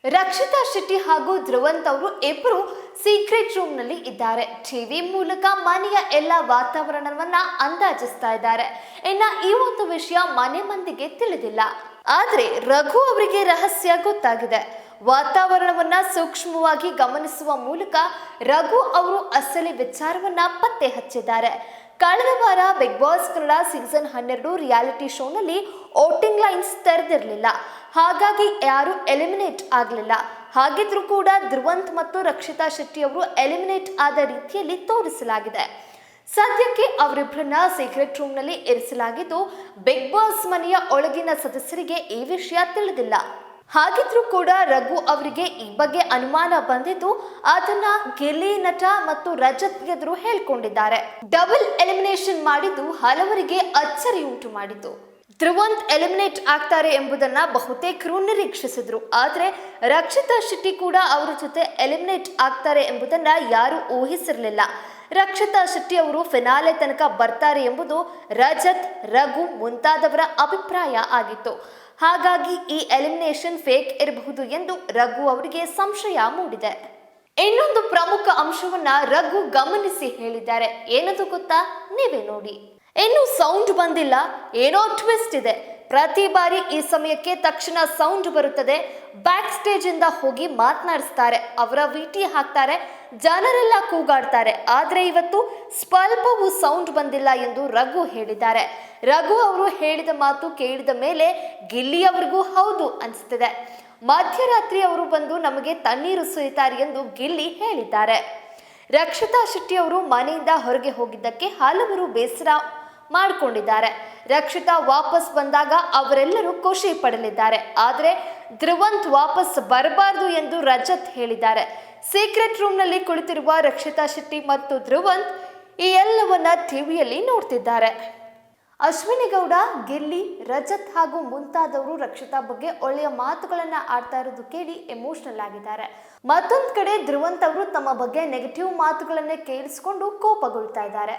ರಕ್ಷಿತಾ ಶೆಟ್ಟಿ ಹಾಗೂ ಧ್ರುವಂತ್ ಅವರು ಇಬ್ಬರು ಸೀಕ್ರೆಟ್ ರೂಮ್ ನಲ್ಲಿ ಇದ್ದಾರೆ. ಟಿವಿ ಮೂಲಕ ಮನೆಯ ಎಲ್ಲ ವಾತಾವರಣವನ್ನ ಅಂದಾಜಿಸ್ತಾ ಇದ್ದಾರೆ. ಇನ್ನ ಈ ಒಂದು ವಿಷಯ ಮನೆ ಮಂದಿಗೆ ತಿಳಿದಿಲ್ಲ. ಆದ್ರೆ ರಘು ಅವರಿಗೆ ರಹಸ್ಯ ಗೊತ್ತಾಗಿದೆ. ವಾತಾವರಣವನ್ನ ಸೂಕ್ಷ್ಮವಾಗಿ ಗಮನಿಸುವ ಮೂಲಕ ರಘು ಅವರು ಅಸಲಿ ವಿಚಾರವನ್ನ ಪತ್ತೆ ಹಚ್ಚಿದ್ದಾರೆ. ಕಳೆದ ವಾರ Bigg Boss Kannada season 12 reality ಶೋನಲ್ಲಿ ವೋಟಿಂಗ್ ಲೈನ್ಸ್ ತೆರೆದಿರಲಿಲ್ಲ. ಹಾಗಾಗಿ ಯಾರು ಎಲಿಮಿನೇಟ್ ಆಗಲಿಲ್ಲ. ಹಾಗಿದ್ರೂ ಕೂಡ ಧ್ರುವಂತ್ ಮತ್ತು ರಕ್ಷಿತಾ ಶೆಟ್ಟಿ ಅವರು ಎಲಿಮಿನೇಟ್ ಆದ ರೀತಿಯಲ್ಲಿ ತೋರಿಸಲಾಗಿದೆ. ಸದ್ಯಕ್ಕೆ ಅವರಿಬ್ಬರನ್ನ ಸೀಕ್ರೆಟ್ ರೂಮ್ ನಲ್ಲಿ ಇರಿಸಲಾಗಿದ್ದು, ಬಿಗ್ ಬಾಸ್ ಮನೆಯ ಒಳಗಿನ ಸದಸ್ಯರಿಗೆ ಈ ವಿಷಯ ತಿಳಿದಿಲ್ಲ. ಹಾಗಿದ್ರೂ ಕೂಡ ರಘು ಅವರಿಗೆ ಈ ಬಗ್ಗೆ ಅನುಮಾನ ಬಂದಿದ್ದು, ಅದನ್ನ ಗಿಲ್ಲಿ ನಟ ಮತ್ತು ರಜತ್ ಎದುರು ಹೇಳ್ಕೊಂಡಿದ್ದಾರೆ. ಡಬಲ್ ಎಲಿಮಿನೇಷನ್ ಮಾಡಿದ್ದು ಹಲವರಿಗೆ ಅಚ್ಚರಿ ಉಂಟು ಮಾಡಿತು. ಧ್ರುವಂತ್ ಎಲಿಮಿನೇಟ್ ಆಗ್ತಾರೆ ಎಂಬುದನ್ನ ಬಹುತೇಕರು ನಿರೀಕ್ಷಿಸಿದ್ರು. ಆದ್ರೆ ರಕ್ಷಿತಾ ಶೆಟ್ಟಿ ಕೂಡ ಅವರ ಜೊತೆ ಎಲಿಮಿನೇಟ್ ಆಗ್ತಾರೆ ಎಂಬುದನ್ನ ಯಾರು ಊಹಿಸಿರಲಿಲ್ಲ. ರಕ್ಷಿತಾ ಶೆಟ್ಟಿ ಅವರು ಫಿನಾಲೆ ತನಕ ಬರ್ತಾರೆ ಎಂಬುದು ರಜತ್, ರಘು ಮುಂತಾದವರ ಅಭಿಪ್ರಾಯ ಆಗಿತ್ತು. ಹಾಗಾಗಿ ಈ ಎಲಿಮಿನೇಷನ್ ಫೇಕ್ ಇರಬಹುದು ಎಂದು ರಘು ಅವರಿಗೆ ಸಂಶಯ ಮೂಡಿದೆ. ಇನ್ನೊಂದು ಪ್ರಮುಖ ಅಂಶವನ್ನ ರಘು ಗಮನಿಸಿ ಹೇಳಿದ್ದಾರೆ. ಏನದು ಗೊತ್ತಾ? ನೀವೇ ನೋಡಿ. ಇನ್ನು ಸೌಂಡ್ ಬಂದಿಲ್ಲ, ಏನೋ ಟ್ವಿಸ್ಟ್ ಇದೆ. ಪ್ರತಿ ಬಾರಿ ಈ ಸಮಯಕ್ಕೆ ತಕ್ಷಣ ಸೌಂಡ್ ಬರುತ್ತದೆ. ಬ್ಯಾಕ್ ಸ್ಟೇಜ್ ಇಂದ ಹೋಗಿ ಮಾತನಾಡಿಸ್ತಾರೆ, ಅವರ ವಿಟಿ ಹಾಕ್ತಾರೆ, ಜನರೆಲ್ಲ ಕೂಗಾಡ್ತಾರೆ. ಆದ್ರೆ ಇವತ್ತು ಸ್ವಲ್ಪವೂ ಸೌಂಡ್ ಬಂದಿಲ್ಲ ಎಂದು ರಘು ಹೇಳಿದ್ದಾರೆ. ರಘು ಅವರು ಹೇಳಿದ ಮಾತು ಕೇಳಿದ ಮೇಲೆ ಗಿಲ್ಲಿಯವರಿಗೂ ಹೌದು ಅನಿಸ್ತಿದೆ. ಮಧ್ಯರಾತ್ರಿ ಅವರು ಬಂದು ನಮಗೆ ತಣ್ಣೀರು ಸುರಿತಾರೆ ಎಂದು ಗಿಲ್ಲಿ ಹೇಳಿದ್ದಾರೆ. ರಕ್ಷಿತಾ ಶೆಟ್ಟಿ ಅವರು ಮನೆಯಿಂದ ಹೊರಗೆ ಹೋಗಿದ್ದಕ್ಕೆ ಹಲವರು ಬೇಸರ ಮಾಡಿಕೊಂಡಿದ್ದಾರೆ. ರಕ್ಷಿತಾ ವಾಪಸ್ ಬಂದಾಗ ಅವರೆಲ್ಲರೂ ಖುಷಿ ಪಡಲಿದ್ದಾರೆ. ಆದರೆ ಧ್ರುವಂತ್ ವಾಪಸ್ ಬರಬಾರದು ಎಂದು ರಜತ್ ಹೇಳಿದ್ದಾರೆ. ಸೀಕ್ರೆಟ್ ರೂಮ್ ನಲ್ಲಿ ಕುಳಿತಿರುವ ರಕ್ಷಿತಾ ಶೆಟ್ಟಿ ಮತ್ತು ಧ್ರುವಂತ್ ಈ ಎಲ್ಲವನ್ನ ಟಿವಿಯಲ್ಲಿ ನೋಡ್ತಿದ್ದಾರೆ. ಅಶ್ವಿನಿ ಗೌಡ, ಗಿಲ್ಲಿ, ರಜತ್ ಹಾಗೂ ಮುಂತಾದವರು ರಕ್ಷಿತಾ ಬಗ್ಗೆ ಒಳ್ಳೆಯ ಮಾತುಗಳನ್ನ ಆಡ್ತಾ ಇರೋದು ಕೇಳಿ ಎಮೋಷನಲ್ ಆಗಿದ್ದಾರೆ. ಮತ್ತೊಂದು ಕಡೆ ಧ್ರುವಂತ್ ಅವರು ತಮ್ಮ ಬಗ್ಗೆ ನೆಗೆಟಿವ್ ಮಾತುಗಳನ್ನೇ ಕೇಳಿಸಿಕೊಂಡು ಕೋಪಗೊಳ್ತಾ ಇದ್ದಾರೆ.